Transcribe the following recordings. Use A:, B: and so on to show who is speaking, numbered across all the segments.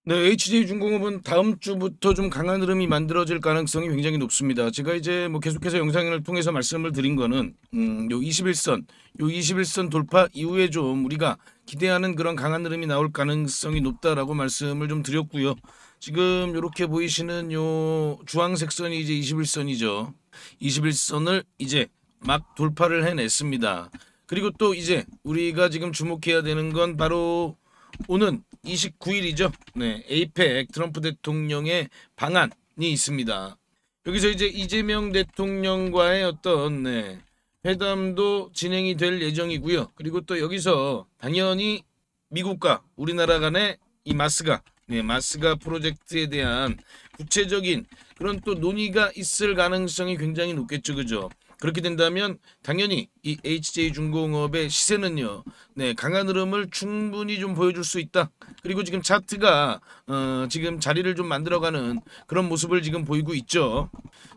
A: 네, HJ중공업은 다음 주부터 좀 강한 흐름이 만들어질 가능성이 굉장히 높습니다. 제가 이제 뭐 계속해서 영상을 통해서 말씀을 드린 거는 요 21선, 요 21선 돌파 이후에 좀 우리가 기대하는 그런 강한 흐름이 나올 가능성이 높다라고 말씀을 좀 드렸고요. 지금 이렇게 보이시는 요 주황색 선이 이제 21선이죠. 21선을 이제 막 돌파를 해냈습니다. 그리고 또 이제 우리가 지금 주목해야 되는 건 바로 오는 29일이죠. 네, 에이펙 트럼프 대통령의 방안이 있습니다. 여기서 이제 이재명 대통령과의 어떤 회담도 진행이 될 예정이고요. 그리고 또 여기서 당연히 미국과 우리나라 간의 이 마스가 프로젝트에 대한 구체적인 그런 또 논의가 있을 가능성이 굉장히 높겠죠, 그죠? 그렇게 된다면 당연히 이 HJ중공업의 시세는요, 강한 흐름을 충분히 좀 보여줄 수 있다. 그리고 지금 차트가 지금 자리를 좀 만들어가는 그런 모습을 지금 보이고 있죠.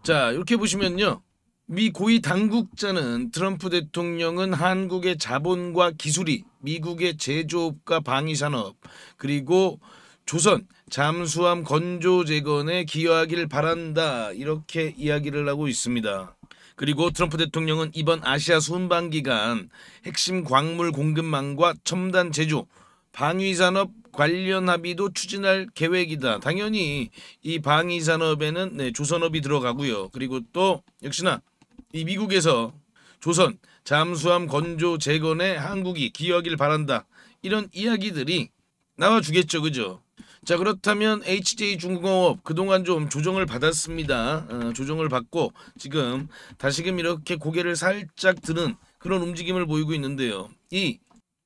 A: 자, 이렇게 보시면요. 미 고위 당국자는 트럼프 대통령은 한국의 자본과 기술이 미국의 제조업과 방위산업 그리고 조선 잠수함 건조 재건에 기여하기를 바란다 이렇게 이야기를 하고 있습니다. 그리고 트럼프 대통령은 이번 아시아 순방 기간 핵심 광물 공급망과 첨단 제조 방위산업 관련 합의도 추진할 계획이다. 당연히 이 방위산업에는 조선업이 들어가고요. 그리고 또 역시나 이 미국에서 조선 잠수함 건조 재건에 한국이 기여하길 바란다. 이런 이야기들이 나와주겠죠, 그죠? 자, 그렇다면 HJ중공업 그동안 좀 조정을 받았습니다. 조정을 받고 지금 다시금 이렇게 고개를 살짝 드는 그런 움직임을 보이고 있는데요. 이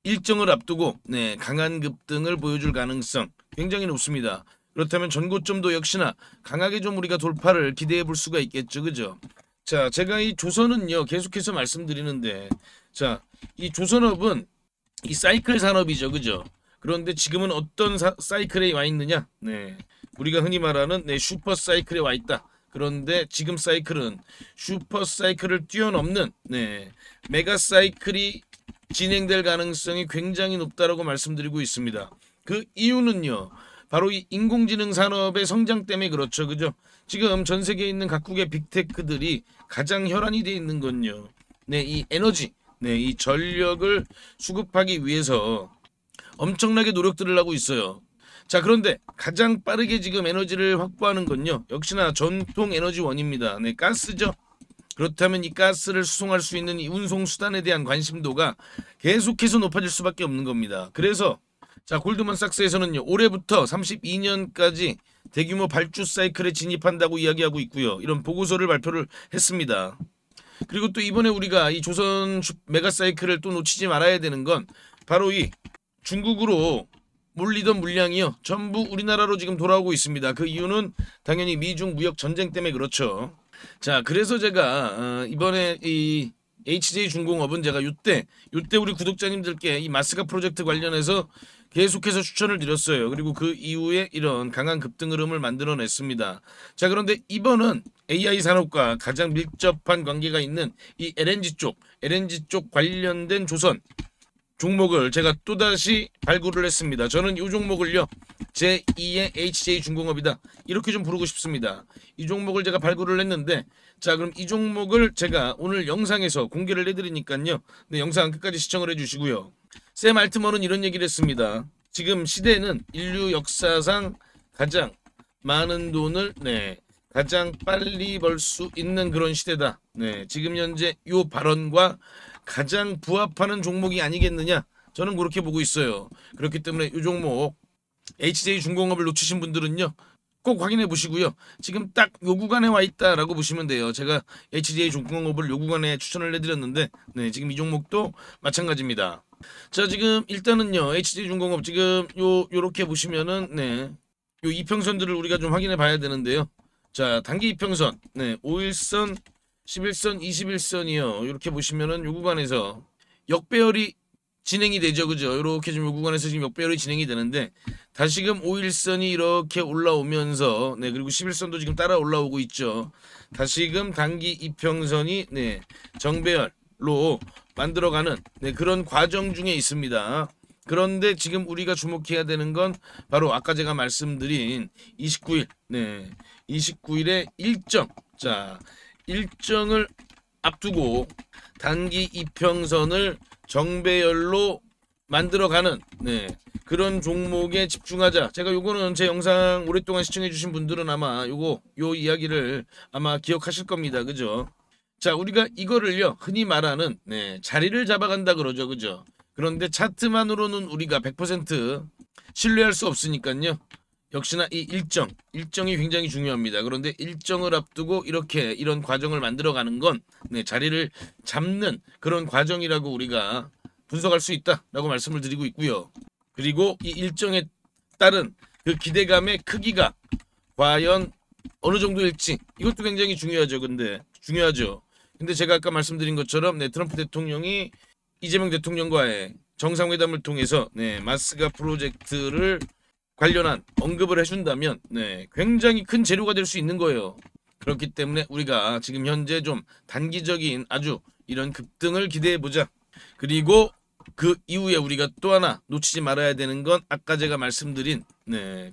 A: 일정을 앞두고 강한 급등을 보여줄 가능성 굉장히 높습니다. 그렇다면 전고점도 역시나 강하게 좀 우리가 돌파를 기대해 볼 수가 있겠죠, 그죠? 자, 제가 이 조선은요 계속해서 말씀드리는데, 자, 이 조선업은 이 사이클 산업이죠, 그죠? 그런데 지금은 어떤 사이클에 와 있느냐? 네, 우리가 흔히 말하는 슈퍼 사이클에 와 있다. 그런데 지금 사이클은 슈퍼 사이클을 뛰어넘는 메가 사이클이 진행될 가능성이 굉장히 높다라고 말씀드리고 있습니다. 그 이유는요, 바로 이 인공지능 산업의 성장 때문에 그렇죠, 그죠? 지금 전 세계에 있는 각국의 빅테크들이 가장 혈안이 돼 있는 건요, 이 에너지, 이 전력을 수급하기 위해서 엄청나게 노력들을 하고 있어요. 자, 그런데 가장 빠르게 지금 에너지를 확보하는 건요, 역시나 전통 에너지원입니다. 가스죠. 그렇다면 이 가스를 수송할 수 있는 이 운송 수단에 대한 관심도가 계속해서 높아질 수밖에 없는 겁니다. 그래서 자, 골드만삭스에서는요, 올해부터 32년까지 대규모 발주 사이클에 진입한다고 이야기하고 있고요. 이런 보고서를 발표를 했습니다. 그리고 또 이번에 우리가 이 조선 메가 사이클을 또 놓치지 말아야 되는 건 바로 이 중국으로 몰리던 물량이요, 전부 우리나라로 지금 돌아오고 있습니다. 그 이유는 당연히 미중 무역 전쟁 때문에 그렇죠. 자, 그래서 제가 이번에 이 HJ중공업은 제가 요때 우리 구독자님들께 이 마스가 프로젝트 관련해서 계속해서 추천을 드렸어요. 그리고 그 이후에 이런 강한 급등 흐름을 만들어냈습니다. 자, 그런데 이번은 AI 산업과 가장 밀접한 관계가 있는 이 LNG 쪽 관련된 조선 종목을 제가 또다시 발굴을 했습니다. 저는 이 종목을요, 제2의 HJ중공업이다 이렇게 좀 부르고 싶습니다. 이 종목을 제가 발굴을 했는데, 자, 그럼 이 종목을 제가 오늘 영상에서 공개를 해드리니까요, 영상 끝까지 시청을 해주시고요. 샘 알트먼은 이런 얘기를 했습니다. 지금 시대는 인류 역사상 가장 많은 돈을 가장 빨리 벌 수 있는 그런 시대다. 지금 현재 이 발언과 가장 부합하는 종목이 아니겠느냐, 저는 그렇게 보고 있어요. 그렇기 때문에 이 종목 HJ중공업을 놓치신 분들은요, 꼭 확인해 보시고요. 지금 딱 요 구간에 와 있다라고 보시면 돼요. 제가 HJ중공업을 요 구간에 추천을 해드렸는데, 지금 이 종목도 마찬가지입니다. 자, 지금 일단은요, HJ중공업 지금 요렇게 보시면은 요 이평선들을 우리가 좀 확인해 봐야 되는데요. 자, 단기 이평선 5일선 11선 21선이요 이렇게 보시면은 요 구간에서 역배열이 진행이 되죠, 그죠? 이렇게 좀 요 구간에서 지금 역배열이 진행이 되는데, 다시금 5일선이 이렇게 올라오면서 그리고 11선도 지금 따라 올라오고 있죠. 다시금 단기 이평선이 정배열로 만들어가는 그런 과정 중에 있습니다. 그런데 지금 우리가 주목해야 되는 건 바로 아까 제가 말씀드린 29일, 29일의 일정. 자, 일정을 앞두고 단기 이평선을 정배열로 만들어가는 그런 종목에 집중하자. 제가 요거는 제 영상 오랫동안 시청해주신 분들은 아마 요 이야기를 아마 기억하실 겁니다. 그죠? 자, 우리가 이거를요 흔히 말하는 자리를 잡아간다 그러죠. 그죠? 그런데 차트만으로는 우리가 100% 신뢰할 수 없으니까요. 역시나 이 일정이 굉장히 중요합니다. 그런데 일정을 앞두고 이런 과정을 만들어가는 건 자리를 잡는 그런 과정이라고 우리가 분석할 수 있다라고 말씀을 드리고 있고요. 그리고 이 일정에 따른 그 기대감의 크기가 과연 어느 정도일지 이것도 굉장히 중요하죠. 근데 제가 아까 말씀드린 것처럼 트럼프 대통령이 이재명 대통령과의 정상회담을 통해서 마스가 프로젝트를 관련한 언급을 해준다면 굉장히 큰 재료가 될 수 있는 거예요. 그렇기 때문에 우리가 지금 현재 좀 단기적인 아주 이런 급등을 기대해보자. 그리고 그 이후에 우리가 또 하나 놓치지 말아야 되는 건 아까 제가 말씀드린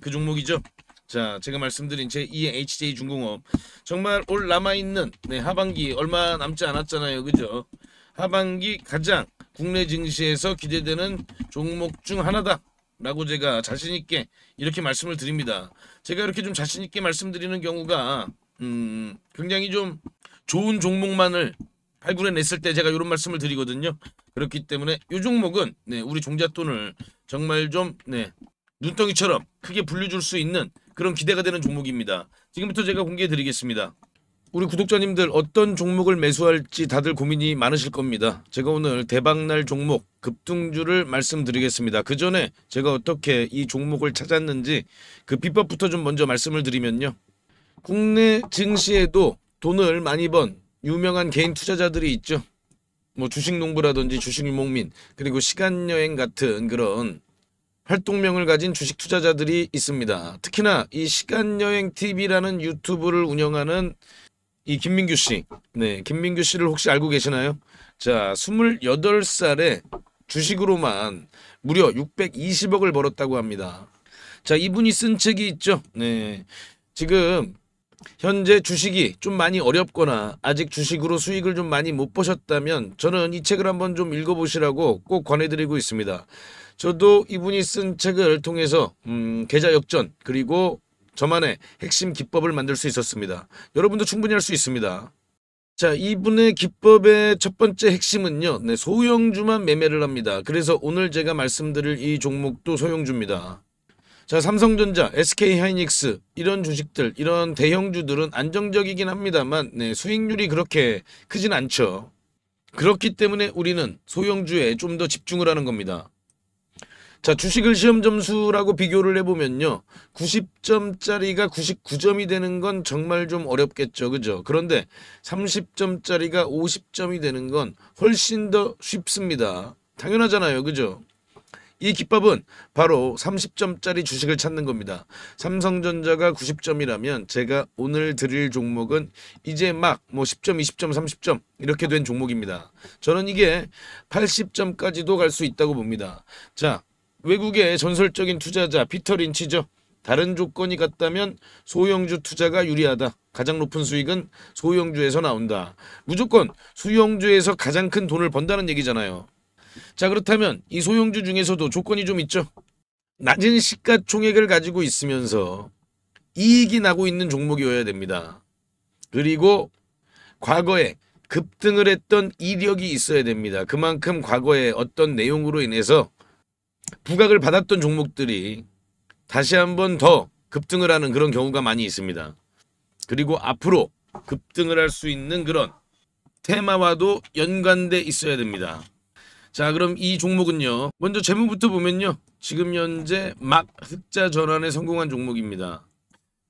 A: 그 종목이죠. 자, 제가 말씀드린 제2의 HJ중공업 정말 올 남아있는 하반기 얼마 남지 않았잖아요. 그죠? 하반기 가장 국내 증시에서 기대되는 종목 중 하나다 라고 제가 자신있게 이렇게 말씀을 드립니다. 제가 이렇게 좀 자신있게 말씀드리는 경우가 굉장히 좀 좋은 종목만을 발굴해냈을 때 제가 이런 말씀을 드리거든요. 그렇기 때문에 이 종목은 우리 종잣돈을 정말 좀 눈덩이처럼 크게 불려줄 수 있는 그런 기대가 되는 종목입니다. 지금부터 제가 공개해 드리겠습니다. 우리 구독자님들 어떤 종목을 매수할지 다들 고민이 많으실 겁니다. 제가 오늘 대박날 종목 급등주를 말씀드리겠습니다. 그 전에 제가 어떻게 이 종목을 찾았는지 그 비법부터 좀 먼저 말씀을 드리면요. 국내 증시에도 돈을 많이 번 유명한 개인 투자자들이 있죠. 뭐 주식농부라든지 주식유목민 그리고 시간여행 같은 그런 활동명을 가진 주식 투자자들이 있습니다. 특히나 이 시간여행 TV라는 유튜브를 운영하는 이 김민규 씨. 김민규 씨를 혹시 알고 계시나요? 자, 28살에 주식으로만 무려 620억을 벌었다고 합니다. 자, 이분이 쓴 책이 있죠. 지금 현재 주식이 좀 많이 어렵거나 아직 주식으로 수익을 좀 많이 못 보셨다면 저는 이 책을 한번 좀 읽어보시라고 꼭 권해드리고 있습니다. 저도 이분이 쓴 책을 통해서 계좌 역전 그리고 저만의 핵심 기법을 만들 수 있었습니다. 여러분도 충분히 할 수 있습니다. 자, 이분의 기법의 첫 번째 핵심은요. 소형주만 매매를 합니다. 그래서 오늘 제가 말씀드릴 이 종목도 소형주입니다. 자, 삼성전자, SK하이닉스 이런 주식들, 이런 대형주들은 안정적이긴 합니다만 수익률이 그렇게 크진 않죠. 그렇기 때문에 우리는 소형주에 좀 더 집중을 하는 겁니다. 자, 주식을 시험 점수라고 비교를 해보면요. 90점짜리가 99점이 되는 건 정말 좀 어렵겠죠. 그죠? 그런데 30점짜리가 50점이 되는 건 훨씬 더 쉽습니다. 당연하잖아요. 그죠? 이 기법은 바로 30점짜리 주식을 찾는 겁니다. 삼성전자가 90점이라면 제가 오늘 드릴 종목은 이제 막 10점, 20점, 30점 이렇게 된 종목입니다. 저는 이게 80점까지도 갈 수 있다고 봅니다. 자, 외국의 전설적인 투자자 피터 린치죠. 다른 조건이 같다면 소형주 투자가 유리하다. 가장 높은 수익은 소형주에서 나온다. 무조건 소형주에서 가장 큰 돈을 번다는 얘기잖아요. 자, 그렇다면 이 소형주 중에서도 조건이 좀 있죠. 낮은 시가총액을 가지고 있으면서 이익이 나고 있는 종목이어야 됩니다. 그리고 과거에 급등을 했던 이력이 있어야 됩니다. 그만큼 과거에 어떤 내용으로 인해서 부각을 받았던 종목들이 다시 한번 더 급등을 하는 그런 경우가 많이 있습니다. 그리고 앞으로 급등을 할 수 있는 그런 테마와도 연관돼 있어야 됩니다. 자, 그럼 이 종목은요. 먼저 재무부터 보면요. 지금 현재 막 흑자 전환에 성공한 종목입니다.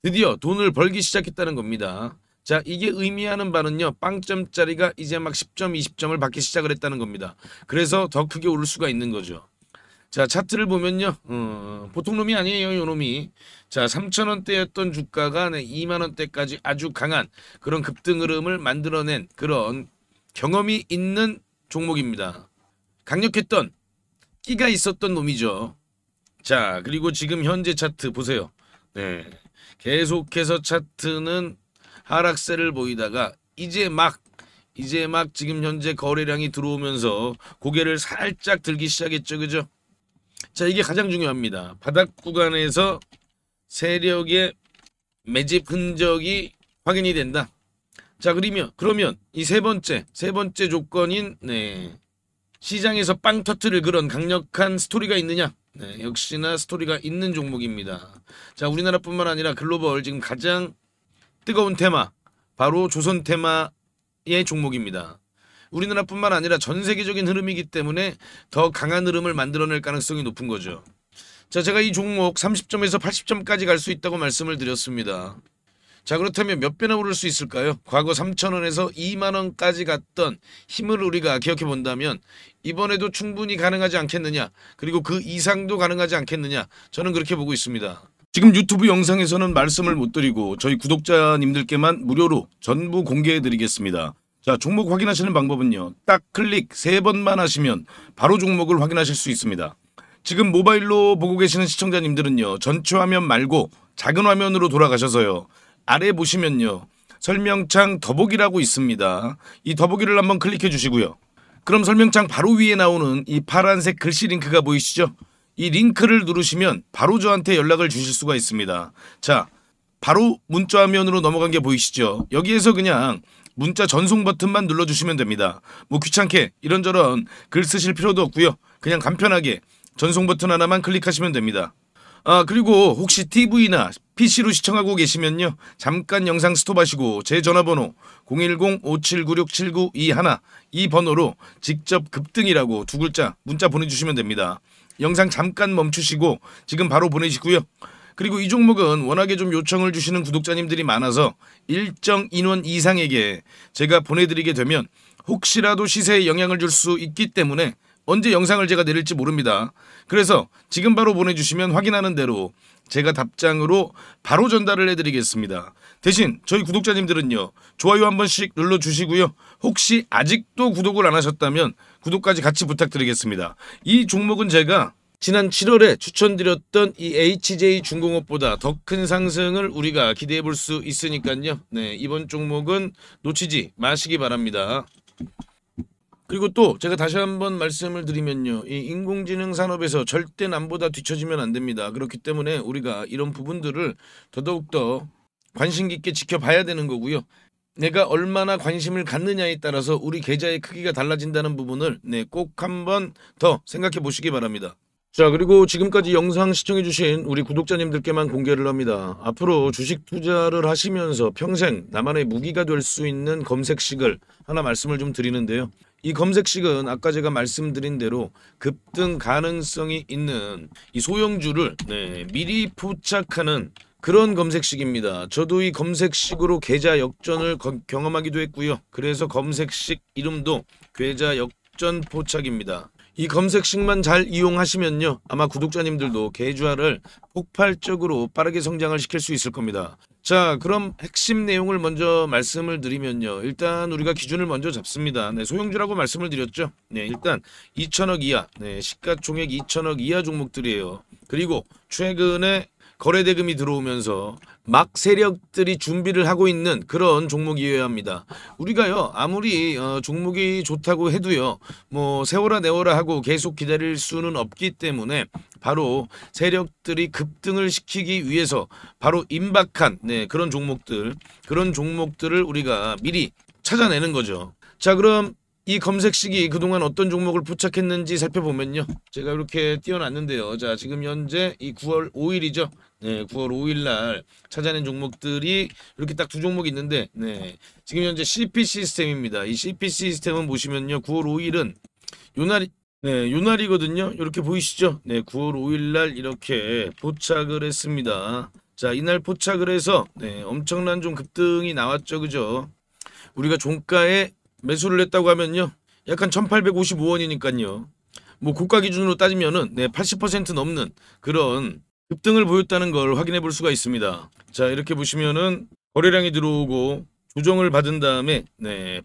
A: 드디어 돈을 벌기 시작했다는 겁니다. 자, 이게 의미하는 바는요. 빵점짜리가 이제 막 10점, 20점을 받기 시작을 했다는 겁니다. 그래서 더 크게 오를 수가 있는 거죠. 자, 차트를 보면요. 보통 놈이 아니에요, 요 놈이. 자, 3,000원대였던 주가가 2만원대까지 아주 강한 그런 급등 흐름을 만들어낸 그런 경험이 있는 종목입니다. 강력했던 끼가 있었던 놈이죠. 자, 그리고 지금 현재 차트 보세요. 네, 계속해서 차트는 하락세를 보이다가 이제 막 지금 현재 거래량이 들어오면서 고개를 살짝 들기 시작했죠. 그죠? 자, 이게 가장 중요합니다. 바닥 구간에서 세력의 매집 흔적이 확인이 된다. 자, 그러면 이 세 번째 조건인 시장에서 빵 터트릴 그런 강력한 스토리가 있느냐? 역시나 스토리가 있는 종목입니다. 자, 우리나라뿐만 아니라 글로벌 지금 가장 뜨거운 테마 바로 조선 테마의 종목입니다. 우리나라뿐만 아니라 전 세계적인 흐름이기 때문에 더 강한 흐름을 만들어낼 가능성이 높은 거죠. 자, 제가 이 종목 30점에서 80점까지 갈 수 있다고 말씀을 드렸습니다. 자, 그렇다면 몇 배나 오를 수 있을까요? 과거 3,000원에서 2만원까지 갔던 힘을 우리가 기억해 본다면 이번에도 충분히 가능하지 않겠느냐, 그리고 그 이상도 가능하지 않겠느냐, 저는 그렇게 보고 있습니다. 지금 유튜브 영상에서는 말씀을 못 드리고 저희 구독자님들께만 무료로 전부 공개해 드리겠습니다. 자, 종목 확인하시는 방법은요, 딱 클릭 3번만 하시면 바로 종목을 확인하실 수 있습니다. 지금 모바일로 보고 계시는 시청자님들은요, 전체 화면 말고 작은 화면으로 돌아가셔서요, 아래 보시면요, 설명창 더보기라고 있습니다. 이 더보기를 한번 클릭해 주시고요. 그럼 설명창 바로 위에 나오는 이 파란색 글씨 링크가 보이시죠? 이 링크를 누르시면 바로 저한테 연락을 주실 수가 있습니다. 자, 바로 문자 화면으로 넘어간 게 보이시죠? 여기에서 그냥 문자 전송 버튼만 눌러주시면 됩니다. 뭐 귀찮게 이런저런 글 쓰실 필요도 없고요. 그냥 간편하게 전송 버튼 하나만 클릭하시면 됩니다. 아, 그리고 혹시 TV나 PC로 시청하고 계시면요, 잠깐 영상 스톱하시고 제 전화번호 010-5796-7921 이 번호로 직접 급등이라고 2글자 문자 보내주시면 됩니다. 영상 잠깐 멈추시고 지금 바로 보내시고요. 그리고 이 종목은 워낙에 좀 요청을 주시는 구독자님들이 많아서 일정 인원 이상에게 제가 보내드리게 되면 혹시라도 시세에 영향을 줄 수 있기 때문에 언제 영상을 제가 내릴지 모릅니다. 그래서 지금 바로 보내주시면 확인하는 대로 제가 답장으로 바로 전달을 해드리겠습니다. 대신 저희 구독자님들은요, 좋아요 한 번씩 눌러주시고요. 혹시 아직도 구독을 안 하셨다면 구독까지 같이 부탁드리겠습니다. 이 종목은 제가 지난 7월에 추천드렸던 이 HJ중공업보다 더 큰 상승을 우리가 기대해 볼 수 있으니까요. 네, 이번 종목은 놓치지 마시기 바랍니다. 그리고 또 제가 다시 한번 말씀을 드리면요, 이 인공지능 산업에서 절대 남보다 뒤처지면 안 됩니다. 그렇기 때문에 우리가 이런 부분들을 더더욱더 관심 깊게 지켜봐야 되는 거고요. 내가 얼마나 관심을 갖느냐에 따라서 우리 계좌의 크기가 달라진다는 부분을 꼭 한번 더 생각해 보시기 바랍니다. 자, 그리고 지금까지 영상 시청해주신 우리 구독자님들께만 공개를 합니다. 앞으로 주식 투자를 하시면서 평생 나만의 무기가 될 수 있는 검색식을 하나 말씀을 좀 드리는데요. 이 검색식은 아까 제가 말씀드린 대로 급등 가능성이 있는 이 소형주를 미리 포착하는 그런 검색식입니다. 저도 이 검색식으로 계좌 역전을 경험하기도 했고요. 그래서 검색식 이름도 계좌 역전 포착입니다. 이 검색식만 잘 이용하시면요, 아마 구독자님들도 계좌를 폭발적으로 빠르게 성장을 시킬 수 있을 겁니다. 자, 그럼 핵심 내용을 먼저 말씀을 드리면요, 일단 우리가 기준을 먼저 잡습니다. 소형주라고 말씀을 드렸죠. 일단 2천억 이하, 시가총액 2천억 이하 종목들이에요. 그리고 최근에 거래대금이 들어오면서 막 세력들이 준비를 하고 있는 그런 종목이어야 합니다. 우리가요, 아무리 종목이 좋다고 해도요, 뭐 세워라 내워라 하고 계속 기다릴 수는 없기 때문에 바로 세력들이 급등을 시키기 위해서 바로 임박한 그런 종목들을 우리가 미리 찾아내는 거죠. 자, 그럼 이 검색식이 그동안 어떤 종목을 포착했는지 살펴보면요, 제가 이렇게 띄워놨는데요. 자, 지금 현재 이 9월 5일이죠. 9월 5일 날 찾아낸 종목들이 이렇게 딱 2종목이 있는데, 지금 현재 CP 시스템입니다. 이 CP 시스템은 보시면요, 9월 5일은 요날이거든요. 이렇게 보이시죠? 9월 5일 날 이렇게 포착을 했습니다. 자, 이날 포착을 해서 엄청난 좀 급등이 나왔죠. 그죠? 우리가 종가에 매수를 했다고 하면요, 약간 1855원이니까요. 뭐 고가 기준으로 따지면은 80% 넘는 그런 급등을 보였다는 걸 확인해 볼 수가 있습니다. 자, 이렇게 보시면은 거래량이 들어오고 조정을 받은 다음에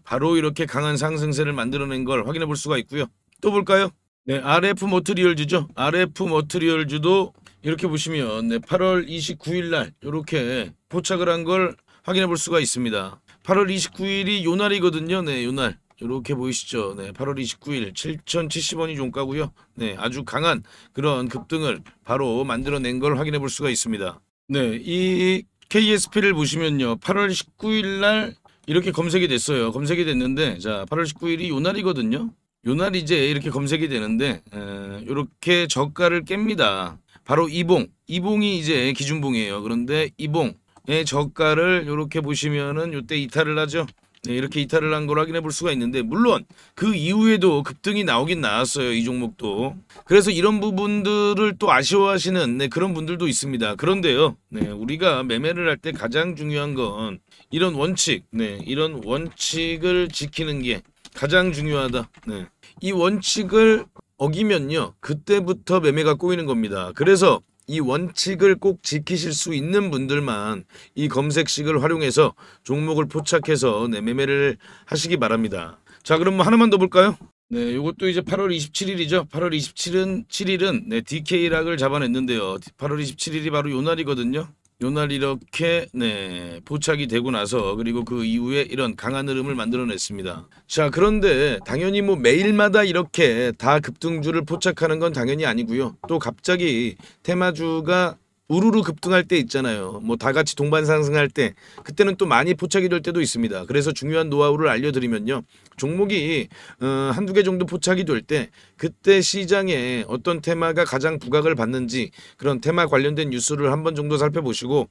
A: 바로 이렇게 강한 상승세를 만들어낸 걸 확인해 볼 수가 있고요. 또 볼까요? 네, RF 머트리얼즈죠. RF 머트리얼즈도 이렇게 보시면 네, 8월 29일 날 이렇게 포착을 한 걸 확인해 볼 수가 있습니다. 8월 29일이 요날이거든요. 네, 요날. 이렇게 보이시죠? 네, 8월 29일 7,070원이 종가고요. 네, 아주 강한 그런 급등을 바로 만들어낸 걸 확인해 볼 수가 있습니다. 네, 이 KSP를 보시면요. 8월 19일 날 이렇게 검색이 됐어요. 검색이 됐는데 자, 8월 19일이 요날이거든요. 요날 이제 이렇게 검색이 되는데 이렇게 저가를 깹니다. 바로 이봉이 이제 기준봉이에요. 그런데 이봉의 저가를 이렇게 보시면은 요때 이탈을 하죠. 네, 이렇게 이탈을 한 걸 확인해 볼 수가 있는데 물론 그 이후에도 급등이 나오긴 나왔어요. 이 종목도. 그래서 이런 부분들을 또 아쉬워하시는 네, 그런 분들도 있습니다. 그런데요. 네, 우리가 매매를 할 때 가장 중요한 건 이런 원칙, 네, 이런 원칙을 지키는 게 가장 중요하다. 네. 이 원칙을 어기면요. 그때부터 매매가 꼬이는 겁니다. 그래서 이 원칙을 꼭 지키실 수 있는 분들만 이 검색식을 활용해서 종목을 포착해서 네, 매매를 하시기 바랍니다. 자, 그럼 뭐 하나만 더 볼까요? 네, 이것도 이제 8월 27일이죠. 8월 27일은 네, DK락을 잡아냈는데요. 8월 27일이 바로 요 날이거든요. 요날 이렇게 네, 포착이 되고 나서 그리고 그 이후에 이런 강한 흐름을 만들어냈습니다. 자, 그런데 당연히 뭐 매일마다 이렇게 다 급등주를 포착하는 건 당연히 아니고요. 또 갑자기 테마주가 우르르 급등할 때 있잖아요. 뭐 다 같이 동반 상승할 때 그때는 또 많이 포착이 될 때도 있습니다. 그래서 중요한 노하우를 알려드리면요. 종목이 한두 개 정도 포착이 될 때 그때 시장에 어떤 테마가 가장 부각을 받는지 그런 테마 관련된 뉴스를 한 번 정도 살펴보시고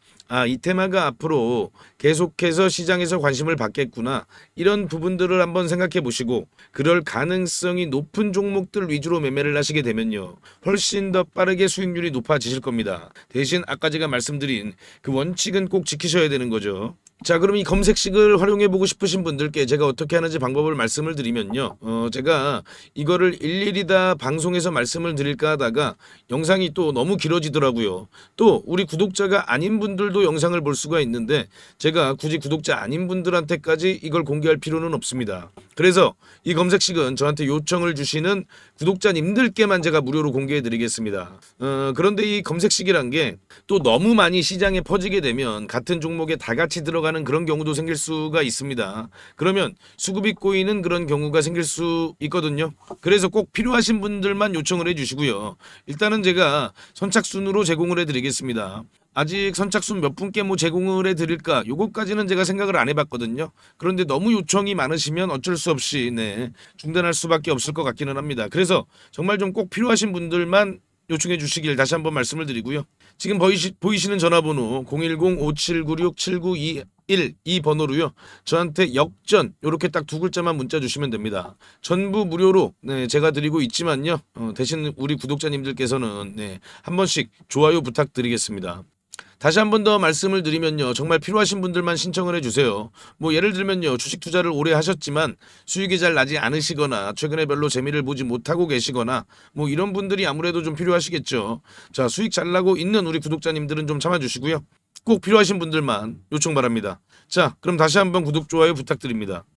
A: 이 테마가 앞으로 계속해서 시장에서 관심을 받겠구나 이런 부분들을 한번 생각해 보시고 그럴 가능성이 높은 종목들 위주로 매매를 하시게 되면요. 훨씬 더 빠르게 수익률이 높아지실 겁니다. 대신 아까 제가 말씀드린 그 원칙은 꼭 지키셔야 되는 거죠. 자, 그럼 이 검색식을 활용해 보고 싶으신 분들께 제가 어떻게 하는지 방법을 말씀을 드리면요. 제가 이거를 일일이 다 방송에서 말씀을 드릴까 하다가 영상이 또 너무 길어지더라고요. 또 우리 구독자가 아닌 분들도 영상을 볼 수가 있는데 제가 굳이 구독자 아닌 분들한테까지 이걸 공개할 필요는 없습니다. 그래서 이 검색식은 저한테 요청을 주시는 구독자님들께만 제가 무료로 공개해 드리겠습니다. 그런데 이 검색식이란 게 또 너무 많이 시장에 퍼지게 되면 같은 종목에 다 같이 들어가는 그런 경우도 생길 수가 있습니다. 그러면 수급이 꼬이는 그런 경우가 생길 수 있거든요. 그래서 꼭 필요하신 분들만 요청을 해주시고요. 일단은 제가 선착순으로 제공을 해드리겠습니다. 아직 선착순 몇 분께 뭐 제공을 해드릴까 요것까지는 제가 생각을 안 해봤거든요. 그런데 너무 요청이 많으시면 어쩔 수 없이 네, 중단할 수밖에 없을 것 같기는 합니다. 그래서 정말 좀 꼭 필요하신 분들만 요청해 주시길 다시 한번 말씀을 드리고요. 지금 보이시는 전화번호 010-5796-7921 이 번호로요. 저한테 역전 이렇게 딱 두 글자만 문자 주시면 됩니다. 전부 무료로 네, 제가 드리고 있지만요. 대신 우리 구독자님들께서는 네, 한 번씩 좋아요 부탁드리겠습니다. 다시 한 번 더 말씀을 드리면요. 정말 필요하신 분들만 신청을 해주세요. 뭐 예를 들면요. 주식 투자를 오래 하셨지만 수익이 잘 나지 않으시거나 최근에 별로 재미를 보지 못하고 계시거나 뭐 이런 분들이 아무래도 좀 필요하시겠죠. 자, 수익 잘 나고 있는 우리 구독자님들은 좀 참아주시고요. 꼭 필요하신 분들만 요청 바랍니다. 자, 그럼 다시 한번 구독, 좋아요 부탁드립니다.